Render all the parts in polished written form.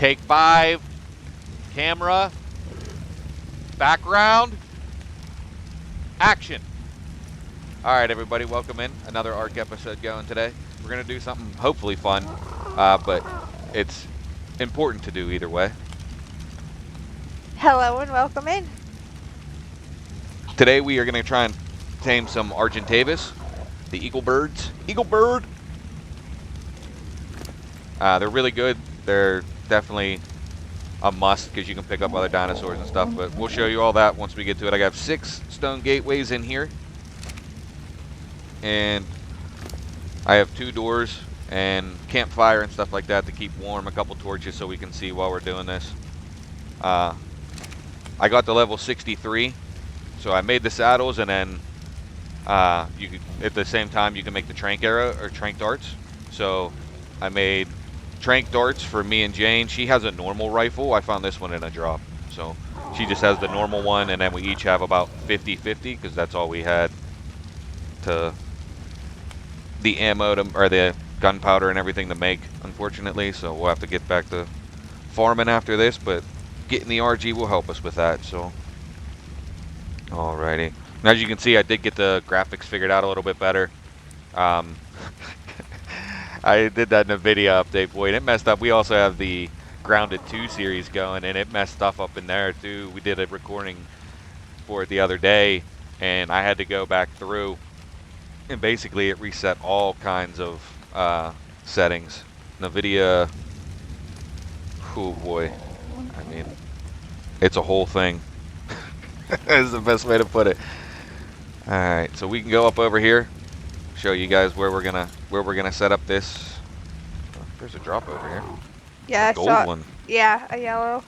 Take 5. Camera. Background. Action. All right, everybody, welcome in. Another Ark episode going today. We're going to do something hopefully fun, but it's important to do either way. Hello and welcome in. Today we are going to try and tame some Argentavis, the eagle birds. Eagle bird! They're really good. They're definitely a must because you can pick up other dinosaurs and stuff, but we'll show you all that once we get to it. I got 6 stone gateways in here, and I have 2 doors and campfire and stuff like that to keep warm, a couple torches so we can see while we're doing this. I got to level 63, so I made the saddles, and then you could, at the same time you can make the trank arrow or trank darts. So I made trank darts for me and Jane. She has a normal rifle. I found this one in a drop, so she just has the normal one, and then we each have about 50-50 because that's all we had to the ammo to, or the gunpowder and everything to make, unfortunately. So we'll have to get back to farming after this, but getting the RG will help us with that. So alrighty, and as you can see, I did get the graphics figured out a little bit better. I did that in a video update, boy, and it messed up. We also have the Grounded 2 series going, and it messed stuff up in there too. We did a recording for it the other day, and I had to go back through, and basically it reset all kinds of settings. NVIDIA, oh boy, I mean, it's a whole thing. Is the best way to put it. All right, so we can go up over here, show you guys where we're gonna set up this. Oh, there's a drop over here. Yeah, a gold one. Yeah, a yellow.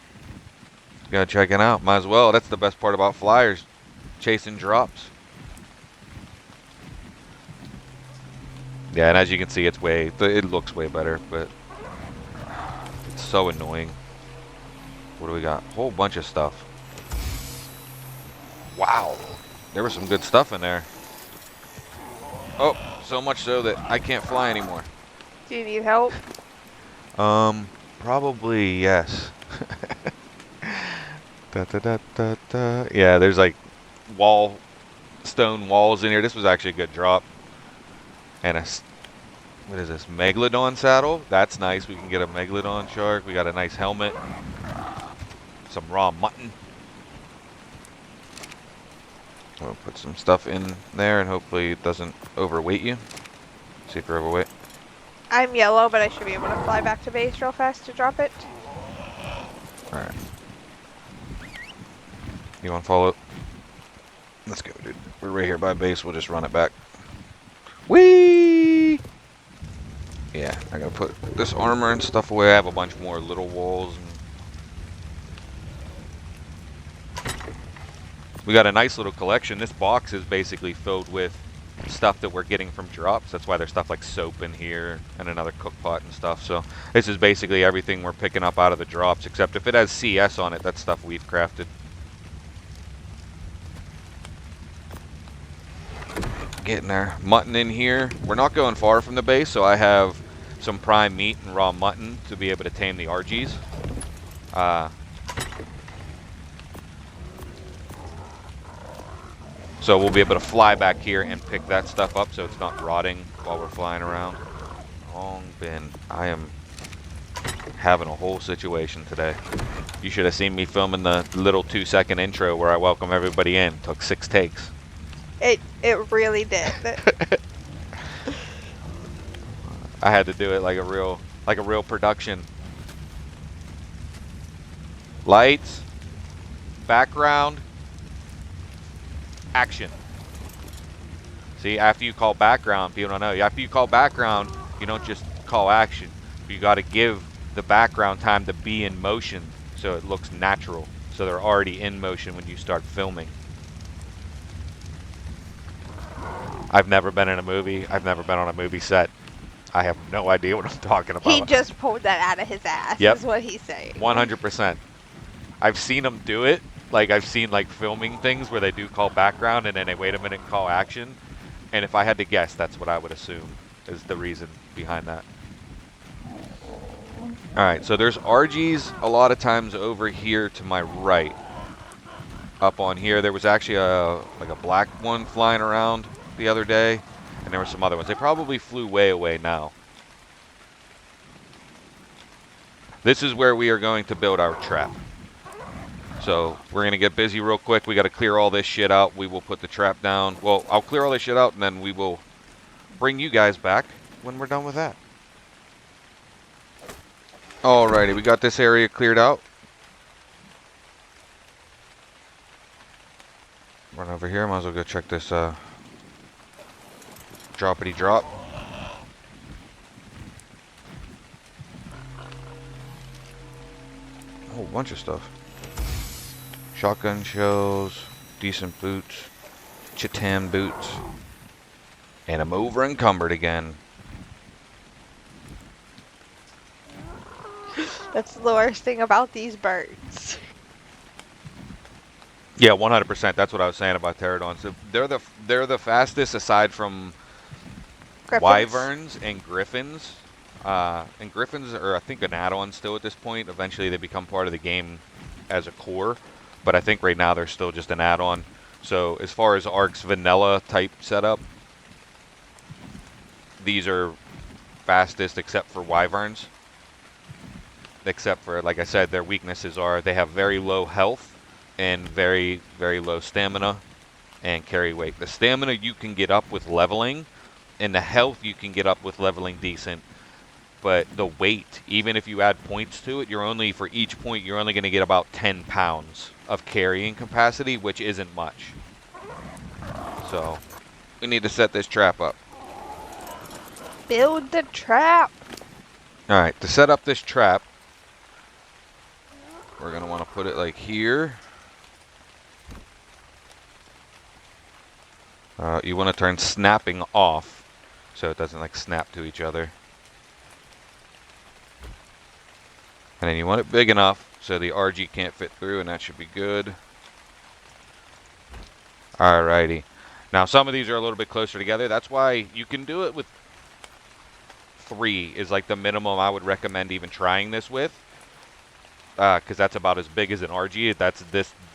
Gotta check it out. Might as well. That's the best part about flyers, chasing drops. Yeah, and as you can see, it looks way better, but it's so annoying. What do we got? A whole bunch of stuff. Wow, there was some good stuff in there. Oh, so much so that I can't fly anymore. Do you need help? Probably yes. Yeah, there's like stone walls in here. This was actually a good drop. And what is this? Megalodon saddle? That's nice. We can get a Megalodon shark. We got a nice helmet. Some raw mutton. We'll put some stuff in there and hopefully it doesn't overweight you. See if you're overweight. I'm yellow, but I should be able to fly back to base real fast to drop it. Alright. You want to follow? Let's go, dude. We're right here by base. We'll just run it back. Whee! Yeah, I gotta put this armor and stuff away. I have a bunch more little walls. We got a nice little collection. This box is basically filled with stuff that we're getting from drops. That's why there's stuff like soap in here and another cook pot and stuff. So this is basically everything we're picking up out of the drops, except if it has CS on it, that's stuff we've crafted. Getting there. Mutton in here. We're not going far from the base, so I have some prime meat and raw mutton to be able to tame the RGs. So we'll be able to fly back here and pick that stuff up so it's not rotting while we're flying around. Long bin. I am having a whole situation today. You should have seen me filming the little 2-second intro where I welcome everybody in. Took 6 takes. It really did. I had to do it like a real production. Lights, background, action. See, after you call background, people don't know. After you call background, you don't just call action. You got to give the background time to be in motion so it looks natural. So they're already in motion when you start filming. I've never been in a movie. I've never been on a movie set. I have no idea what I'm talking about. He just pulled that out of his ass, yep. Is what he's saying. 100%. I've seen him do it. Like, I've seen, like, filming things where they do call background and then they wait a minute and call action. And if I had to guess, that's what I would assume is the reason behind that. All right, so there's RGs a lot of times over here to my right. Up on here, there was actually like a black one flying around the other day, and there were some other ones. They probably flew way away now. This is where we are going to build our trap. So we're going to get busy real quick. We got to clear all this shit out. We will put the trap down. Well, I'll clear all this shit out, and then we will bring you guys back when we're done with that. Alrighty, we got this area cleared out. Run over here. Might as well go check this droppity drop. A whole bunch of stuff. Shotgun shells, decent boots, chitan boots, and I'm over encumbered again. That's the worst thing about these birds. Yeah, 100%. That's what I was saying about pterodons. So they're the fastest aside from Griffins. wyverns and griffins. And griffins are, I think, an add-on still at this point. Eventually, they become part of the game as a core, but I think right now they're still just an add-on. So as far as Ark's vanilla type setup, these are fastest except for wyverns. Except for, like I said, their weaknesses are they have very low health and very, very low stamina and carry weight. The stamina you can get up with leveling, and the health you can get up with leveling decent. But the weight, even if you add points to it, you're only, for each point, you're only going to get about 10 pounds of carrying capacity, which isn't much. So, we need to set this trap up. Build the trap. Alright, to set up this trap, we're going to want to put it like here. You want to turn snapping off so it doesn't like snap to each other. And then you want it big enough so the RG can't fit through, and that should be good. Alrighty. Now some of these are a little bit closer together. That's why you can do it with 3 is like the minimum I would recommend even trying this with. Because that's about as big as an RG. That's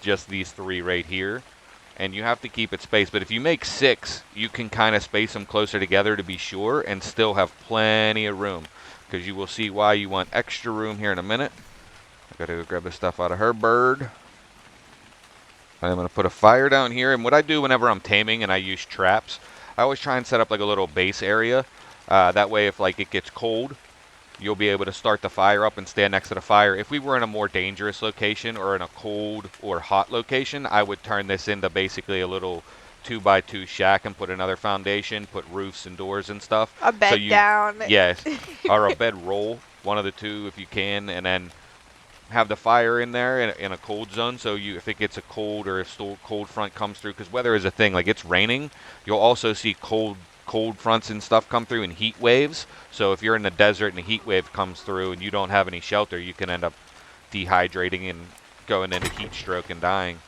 just these 3 right here. And you have to keep it spaced. But if you make 6, you can kind of space them closer together to be sure and still have plenty of room. Because you will see why you want extra room here in a minute. I gotta go grab the stuff out of her bird. I'm gonna put a fire down here. And what I do whenever I'm taming and I use traps, I always try and set up like a little base area. That way if like it gets cold, you'll be able to start the fire up and stand next to the fire. If we were in a more dangerous location or in a cold or hot location, I would turn this into basically a little 2x2 shack and put another foundation, put roofs and doors and stuff. A bed down. Yes, or a bed roll, one of the two if you can, and then have the fire in there in a cold zone. So if it gets a cold or if cold front comes through, because weather is a thing. Like it's raining, you'll also see cold fronts and stuff come through in heat waves. So if you're in the desert and a heat wave comes through and you don't have any shelter, you can end up dehydrating and going into heat stroke and dying.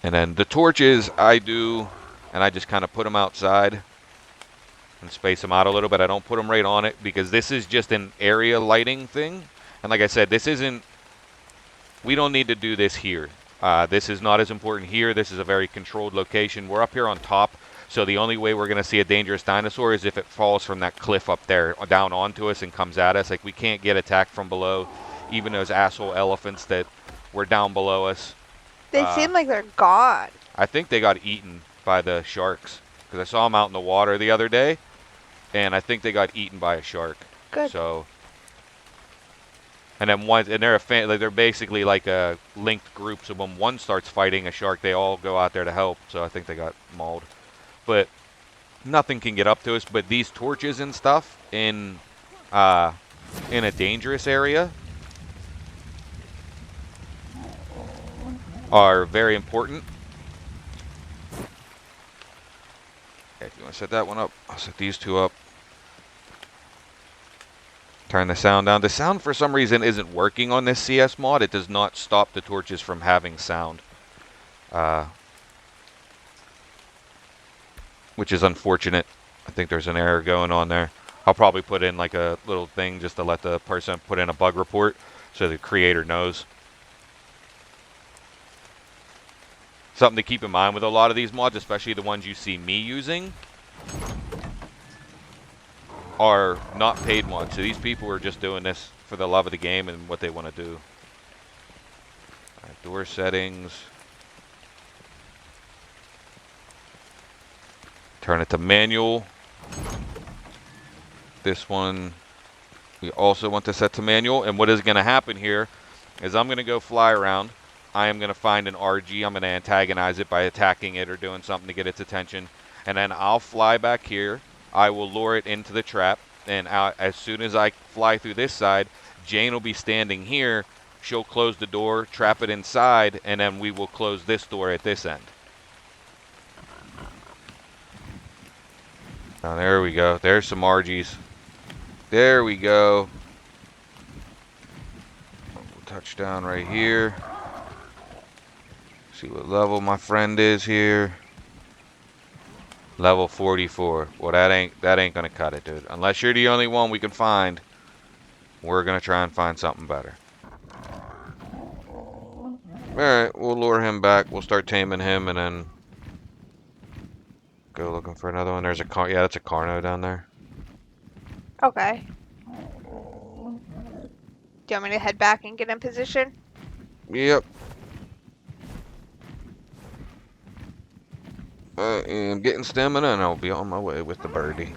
And then the torches I do, and I just kind of put them outside and space them out a little bit. I don't put them right on it because this is just an area lighting thing. And like I said, this isn't, we don't need to do this here. This is not as important here. This is a very controlled location. We're up here on top, so the only way we're going to see a dangerous dinosaur is if it falls from that cliff up there down onto us and comes at us. Like, we can't get attacked from below. Even those asshole elephants that were down below us. They seem like they're gone. I think they got eaten by the sharks, because I saw them out in the water the other day, and I think they got eaten by a shark. Good. So... And then they're basically like a linked group. So when one starts fighting a shark, they all go out there to help. So I think they got mauled. But nothing can get up to us. But these torches and stuff in a dangerous area are very important. Okay, if you want to set that one up, I'll set these 2 up. Turn the sound down. The sound, for some reason, isn't working on this CS mod. It does not stop the torches from having sound. which is unfortunate. I think there's an error going on there. I'll probably put in like a little thing just to let the person put in a bug report so the creator knows. Something to keep in mind with a lot of these mods, especially the ones you see me using, are not paid mods. So these people are just doing this for the love of the game and what they want to do. All right, door settings. Turn it to manual. This one, we also want to set to manual. And what is going to happen here is I'm going to go fly around. I am going to find an RG. I'm going to antagonize it by attacking it or doing something to get its attention. And then I'll fly back here. I will lure it into the trap. And as soon as I fly through this side, Jane will be standing here. She'll close the door, trap it inside, and then we will close this door at this end. Oh, there we go. There's some RGs. There we go. We'll touch down right here. See what level my friend is here. Level 44. Well, that ain't gonna cut it, dude. Unless you're the only one we can find, we're gonna try and find something better. Alright, we'll lure him back. We'll start taming him and then go looking for another one. There's a car. Yeah, that's a Carno down there. Okay. Do you want me to head back and get in position? Yep. I am getting stamina and I'll be on my way with the birdie.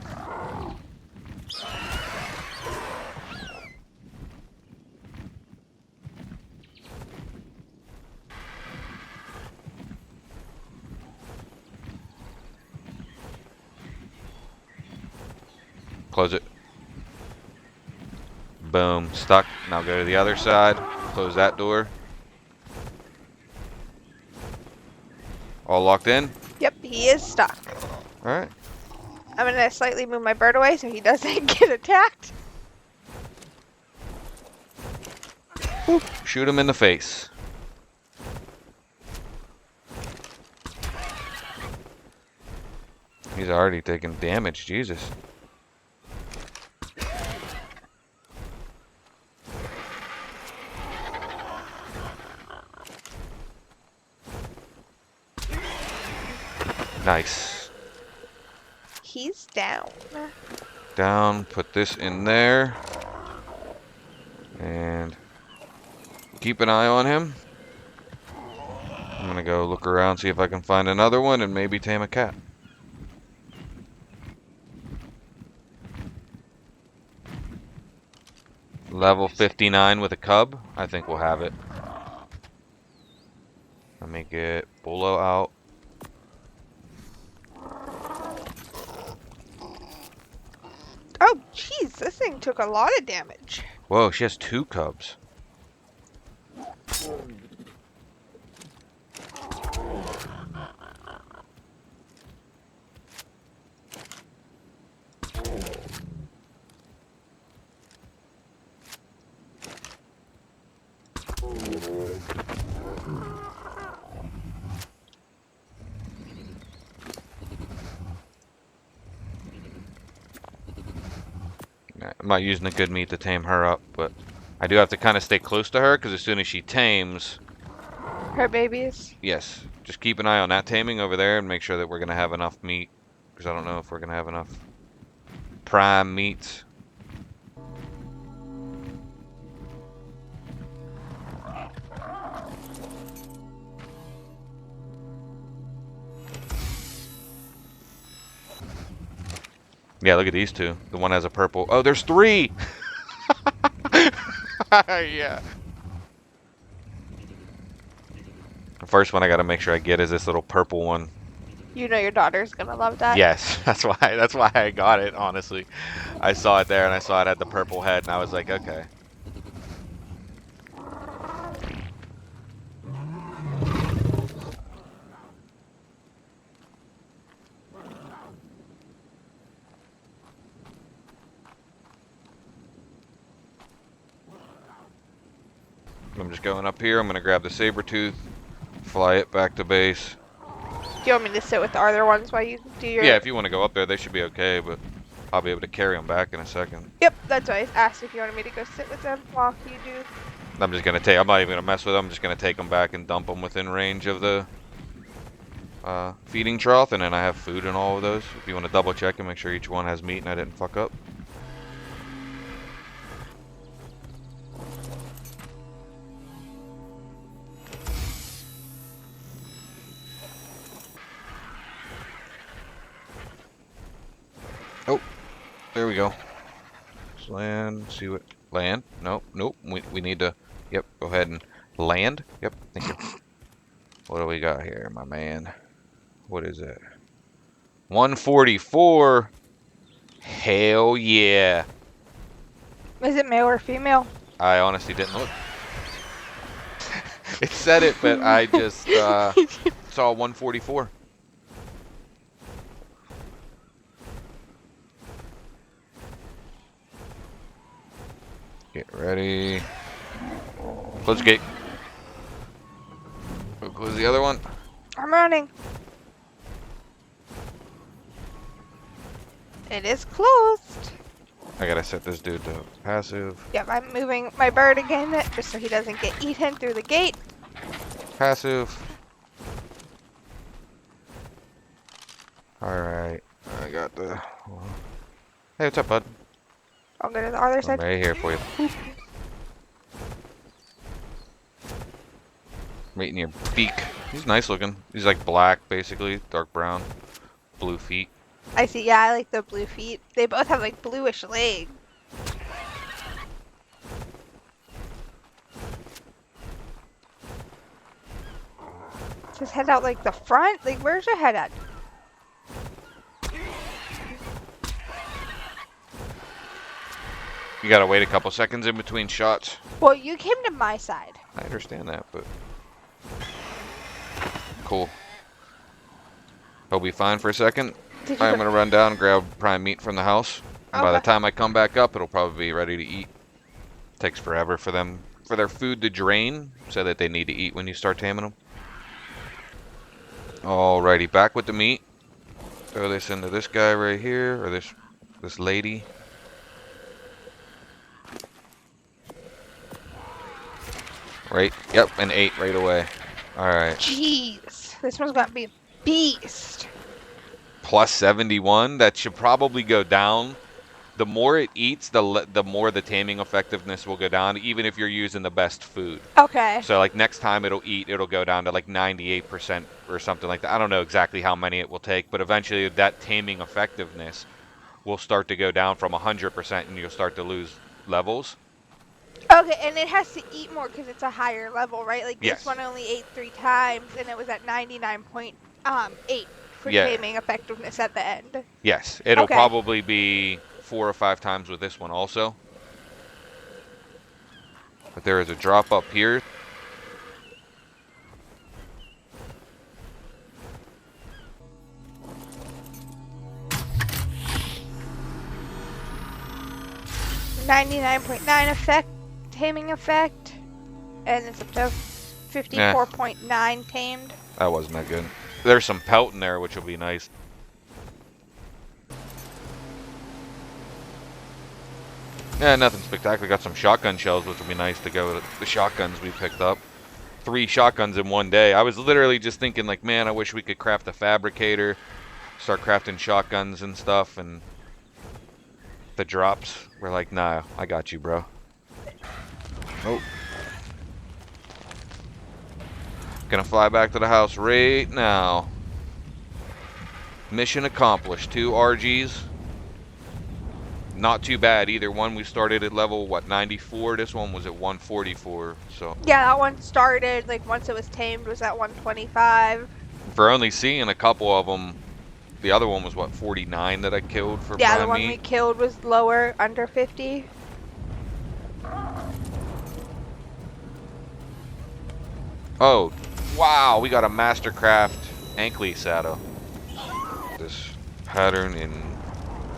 Close it. Boom. Stuck. Now go to the other side. Close that door. All locked in? Yep, he is stuck. Alright. I'm going to slightly move my bird away so he doesn't get attacked. Whoop. Shoot him in the face. He's already taking damage. Jesus. Nice. He's down. Down. Put this in there. And keep an eye on him. I'm gonna go look around, see if I can find another one and maybe tame a cat. Level 59 with a cub. I think we'll have it. Let me get Bolo out. Oh, jeez, this thing took a lot of damage. Whoa, she has 2 cubs. I'm not using the good meat to tame her up, but I do have to kind of stay close to her because as soon as she tames... Her babies? Yes. Just keep an eye on that taming over there and make sure that we're going to have enough meat. Because I don't know if we're going to have enough prime meats. Yeah, look at these two. The one has a purple. Oh, there's 3! Yeah. The first one I gotta make sure I get is this little purple one. You know your daughter's gonna love that. Yes, that's why I got it, honestly. I saw it there and I saw it had the purple head and I was like, okay. I'm just going up here. I'm going to grab the saber tooth, fly it back to base. Do you want me to sit with the other ones while you do your... Yeah, if you want to go up there, they should be okay, but I'll be able to carry them back in a second. Yep, that's why I asked if you wanted me to go sit with them while you do. I'm just going to take, I'm not even going to mess with them. I'm just going to take them back and dump them within range of the feeding trough, and then I have food in all of those. If you want to double check and make sure each one has meat and I didn't fuck up. Oh, there we go. Let's land, see what, land? Nope, nope, we need to, yep, go ahead and land. Yep, thank you. What do we got here, my man? What is it? 144. Hell yeah. Is it male or female? I honestly didn't look. It said it, but I just saw 144. Get ready. Close the gate. Close the other one. I'm running. It is closed. I gotta set this dude to passive. Yep, I'm moving my bird again just so he doesn't get eaten through the gate. Passive. Alright. I got the... Hey, what's up, bud? I'll go to the other I'm side. right here for you. Right in your beak. He's nice looking. He's like black, basically. Dark brown. Blue feet. I see, yeah, I like the blue feet. They both have like bluish legs. Just head out like the front? Like, where's your head at? You gotta wait a couple seconds in between shots. Well, you came to my side. I understand that, but... Cool. He'll be fine for a second. I'm gonna run down and grab prime meat from the house. And by the time I come back up, it'll probably be ready to eat. Takes forever for them, for their food to drain, so that they need to eat when you start taming them. Alrighty, back with the meat. Throw this into this guy right here, or this lady. Right, yep, and ate right away. Alright. Jeez, this one's gonna be a beast. Plus 71, that should probably go down. The more it eats, the more the taming effectiveness will go down, even if you're using the best food. Okay. So like next time it'll eat, it'll go down to like 98% or something like that. I don't know exactly how many it will take, but eventually that taming effectiveness will start to go down from 100% and you'll start to lose levels. Okay, and it has to eat more because it's a higher level, right? Like Yes. this one only ate 3 times, and it was at 99.8 for Yeah. taming effectiveness at the end. Yes, it'll Okay. probably be 4 or 5 times with this one also. But there is a drop up here. .9 effect, taming effect, and it's up to 54.9 tamed. That wasn't that good. There's some pelt in there, which will be nice. Yeah, nothing spectacular. Got some shotgun shells, which will be nice to go with the shotguns we picked up. 3 shotguns in one day. I was literally just thinking, like, man, I wish we could craft a fabricator, start crafting shotguns and stuff, and the drops were like, nah, I got you, bro. Oh. Gonna fly back to the house right now. Mission accomplished. 2 RGs. Not too bad either one. We started at level, what, 94? This one was at 144, so. Yeah, that one started, like, once it was tamed, was at 125. For only seeing a couple of them, the other one was, what, 49 that I killed for Yeah, prime the one meat? we killed was lower, under 50. Oh, wow, we got a Mastercraft Ankley saddle. This pattern in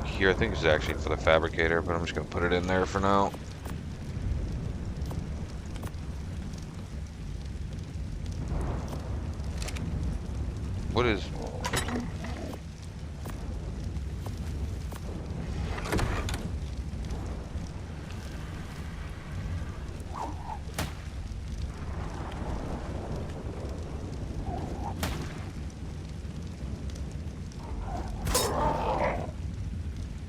here, I think is actually for the fabricator, but I'm just gonna put it in there for now. What is...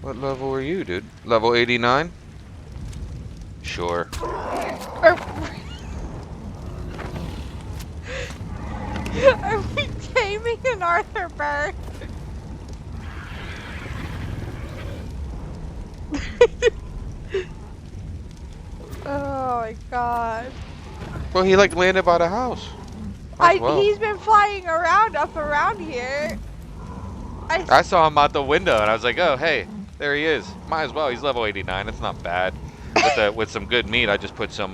What level are you, dude? Level 89? Sure. Are we taming an Arthur bird? Oh my god. Well, he like landed by the house. As well. He's been flying around up around here. I saw him out the window and I was like, oh hey, there he is. Might as well. He's level 89. It's not bad. With some good meat, I just put some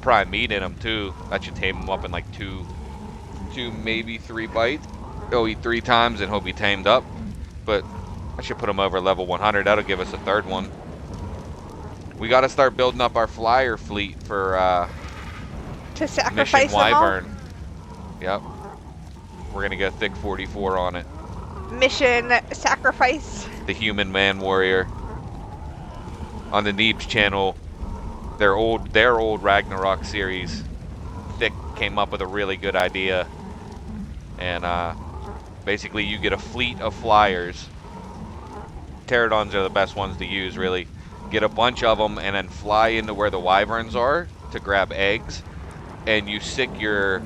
prime meat in him too. That should tame him up in like two maybe 3 bites. He'll eat 3 times and he'll be tamed up. But I should put him over level 100. That'll give us a 3rd one. We got to start building up our flyer fleet for to sacrifice Mission them all? Wyvern. Yep. We're gonna get thick 44 on it. Mission sacrifice. The Human Man Warrior. On the Neebs channel, their old Ragnarok series, Thick came up with a really good idea. And basically you get a fleet of flyers. Pterodons are the best ones to use, really. Get a bunch of them and then fly into where the wyverns are to grab eggs. And you sick your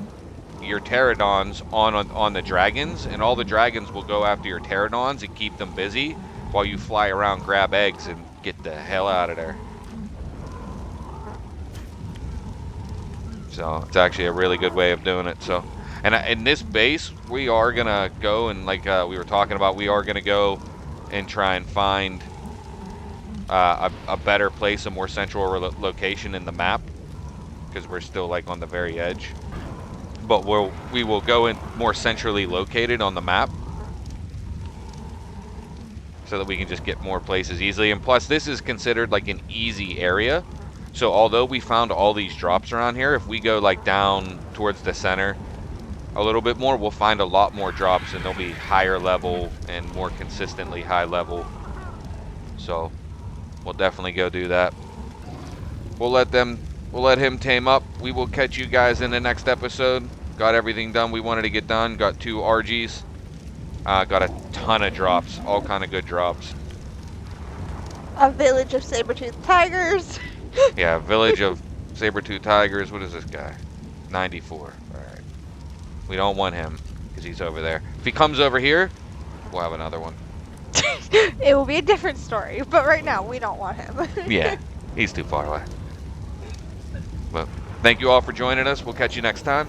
pterodons on the dragons, and all the dragons will go after your pterodons and keep them busy while you fly around, grab eggs, and get the hell out of there. So it's actually a really good way of doing it. So, and in this base, we are gonna go and like we were talking about, we are gonna go and try and find a better place, a more central location in the map, because we're still like on the very edge. But we will go in more centrally located on the map so that we can just get more places easily. And plus, this is considered like an easy area. So although we found all these drops around here, if we go like down towards the center a little bit more, we'll find a lot more drops, and they'll be higher level and more consistently high level. So we'll definitely go do that. We'll let him tame up. We will catch you guys in the next episode. Got everything done we wanted to get done. Got 2 RGs. Got a ton of drops. All kind of good drops. A village of saber-toothed tigers. Yeah, village of saber-toothed tigers. What is this guy? 94. Alright. We don't want him because he's over there. If he comes over here, we'll have another one. It will be a different story, but right now we don't want him. Yeah, he's too far away. Well, thank you all for joining us. We'll catch you next time.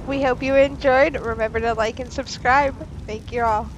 We hope you enjoyed. Remember to like and subscribe. Thank you all.